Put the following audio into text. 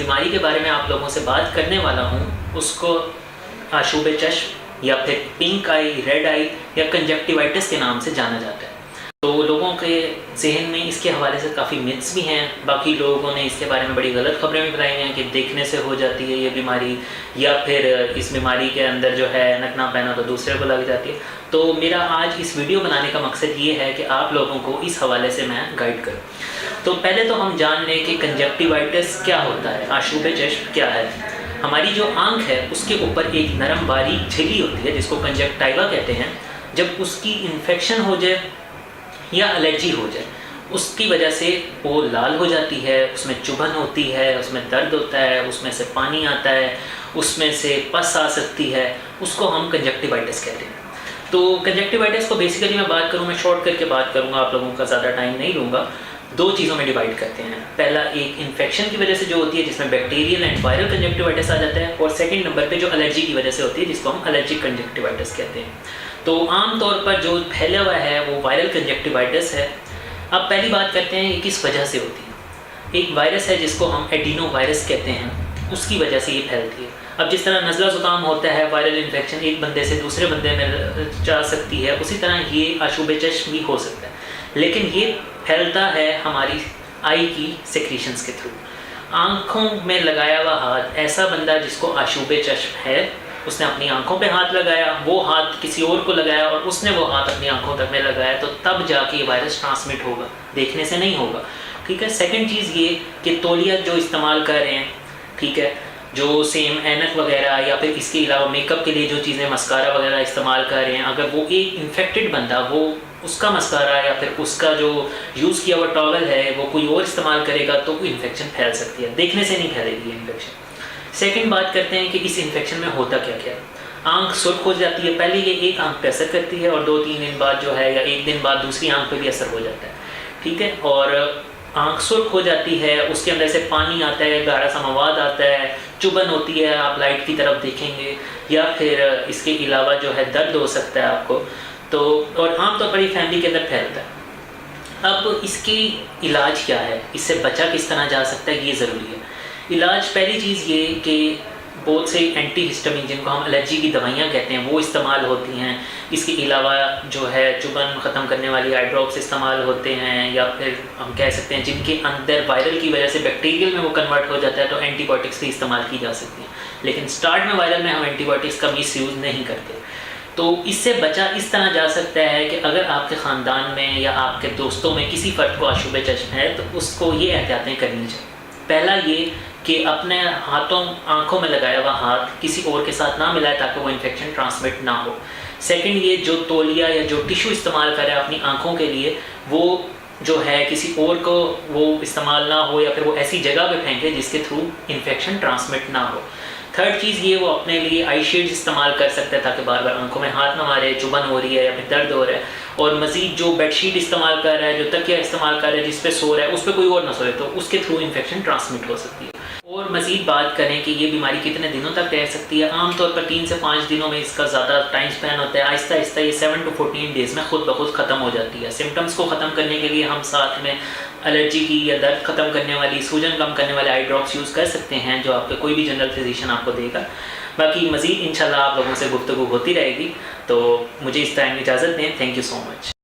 बीमारी के बारे में आप लोगों से बात करने वाला हूँ उसको आशूब चश्म या फिर पिंक आई, रेड आई या कंजक्टिवाइटिस के नाम से जाना जाता है। तो लोगों के जहन में इसके हवाले से काफ़ी मिथ्स भी हैं। बाकी लोगों ने इसके बारे में बड़ी गलत खबरें भी बताई हैं कि देखने से हो जाती है ये बीमारी, या फिर इस बीमारी के अंदर जो है नकना पहना तो दूसरे को लग जाती है। तो मेरा आज इस वीडियो बनाने का मकसद ये है कि आप लोगों को इस हवाले से मैं गाइड करूँ। तो पहले तो हम जान लें कि कंजक्टिवाइटिस क्या होता है, आशूब चश्म क्या है। हमारी जो आँख है उसके ऊपर एक नरम बारीक झिल्ली होती है जिसको कंजक्टाइवा कहते हैं। जब उसकी इन्फेक्शन हो जाए या एलर्जी हो जाए उसकी वजह से वो लाल हो जाती है, उसमें चुभन होती है, उसमें दर्द होता है, उसमें से पानी आता है, उसमें से पस आ सकती है, उसको हम कंजक्टिवाइटिस कहते हैं। तो कंजक्टिवाइटिस को बेसिकली मैं बात करूँ, मैं शॉर्ट करके बात करूँगा, आप लोगों का ज़्यादा टाइम नहीं लूँगा। दो चीज़ों में डिवाइड करते हैं। पहला एक इन्फेक्शन की वजह से जो होती है जिसमें बैक्टीरियल एंड वायरल कंजक्टिवाइटिस आ जाता है, और सेकंड नंबर पे जो एलर्जी की वजह से होती है जिसको हम एलर्जिक कंजक्टिवाइटिस कहते हैं। तो आम तौर पर जो फैला हुआ है वो वायरल कंजक्टिवाइटिस है। अब पहली बात करते हैं ये किस वजह से होती है। एक वायरस है जिसको हम एडिनो वायरस कहते हैं, उसकी वजह से ये फैलती है। अब जिस तरह नज़ला ज़ुकाम होता है, वायरल इन्फेक्शन एक बंदे से दूसरे बंदे में जा सकती है, उसी तरह ये आशूब चश्म भी हो सकता है। लेकिन ये फैलता है हमारी आई की सेक्रीशंस के थ्रू। आँखों में लगाया हुआ हाथ, ऐसा बंदा जिसको आशूब चश्म है उसने अपनी आंखों पे हाथ लगाया, वो हाथ किसी और को लगाया और उसने वो हाथ अपनी आंखों तक में लगाया, तो तब जाके वायरस ट्रांसमिट होगा, देखने से नहीं होगा। ठीक है। सेकंड चीज़ ये कि तौलिया जो इस्तेमाल कर रहे हैं, ठीक है, जो सेम ऐनक वगैरह या फिर इसके अलावा मेकअप के लिए जो चीज़ें मस्कारा वगैरह इस्तेमाल कर रहे हैं, अगर वो एक इन्फेक्टेड बंदा वो उसका मस्कारा या फिर उसका जो यूज़ किया हुआ टॉवल है वो कोई और इस्तेमाल करेगा तो इन्फेक्शन फैल सकती है, देखने से नहीं फैलेगी ये इन्फेक्शन। सेकंड बात करते हैं कि इस इन्फेक्शन में होता क्या क्या है। आंख सुर्ख हो जाती है, पहले ये एक आंख पे असर करती है और 2-3 दिन बाद जो है या एक दिन बाद दूसरी आंख पे भी असर हो जाता है। ठीक है। और आंख सुर्ख हो जाती है, उसके अंदर से पानी आता है, गाढ़ा सा मवाद आता है, चुभन होती है, आप लाइट की तरफ देखेंगे, या फिर इसके अलावा जो है दर्द हो सकता है आपको। तो और आमतौर पर ये फैमिली के अंदर फैलता है। अब इसकी इलाज क्या है, इससे बचा किस तरह जा सकता है, ये ज़रूरी है। इलाज पहली चीज़ ये कि बहुत से एंटी हिस्टामिन जिनको हम एलर्जी की दवाइयाँ कहते हैं वो इस्तेमाल होती हैं। इसके अलावा जो है चुभन ख़त्म करने वाली आई ड्रॉप्स इस्तेमाल होते हैं, या फिर हम कह सकते हैं जिनके अंदर वायरल की वजह से बैक्टीरियल में वो कन्वर्ट हो जाता है तो एंटीबायोटिक्स भी इस्तेमाल की जा सकती हैं। लेकिन स्टार्ट में वायरल में हम एंटीबायोटिक्स का मिस यूज़ नहीं करते। तो इससे बचा इस तरह जा सकता है कि अगर आपके ख़ानदान में या आपके दोस्तों में किसी फ़र्द को आशूब चश्म है तो उसको ये एहतियातें करनी चाहिए। पहला ये कि अपने हाथों आंखों में लगाया हुआ हाथ किसी और के साथ ना मिलाए ताकि वो इन्फेक्शन ट्रांसमिट ना हो। सेकंड ये जो तौलिया या जो टिश्यू इस्तेमाल करें अपनी आंखों के लिए वो जो है किसी और को वो इस्तेमाल ना हो, या फिर वो ऐसी जगह पे फेंके जिसके थ्रू इन्फेक्शन ट्रांसमिट ना हो। थर्ड चीज़ ये वो अपने लिए आई शेड्स इस्तेमाल कर सकते हैं ताकि बार बार आंखों में हाथ ना मारे, चुभन हो रही है या फिर दर्द हो रहा है। और मज़ीद जो बेडशीट इस्तेमाल कर रहा है, जो तकिया इस्तेमाल कर रहा है जिस पे सो रहा है उस पर कोई और ना सोए तो उसके थ्रू इन्फेक्शन ट्रांसमिट हो सकती है। और मज़ीद बात करें कि ये बीमारी कितने दिनों तक रह सकती है, आमतौर पर 3 से 5 दिनों में इसका ज़्यादा टाइम स्पैन होता है। आहिस्ता आहिस्ता ये 7 to 14 डेज़ में खुद ब खुद ख़त्म हो जाती है। सिम्टम्स को ख़त्म करने के लिए हम साथ में एलर्जी की या दर्द ख़त्म करने वाली, सूजन कम करने वाले आई ड्रॉप्स यूज़ कर सकते हैं जो आपके कोई भी जनरल फिजिशियन आपको देगा। बाकी मज़ीद इंशाल्लाह आप लोगों से गुफ्तगू होती रहेगी। तो मुझे इस टाइम इजाज़त दें। Thank you so much.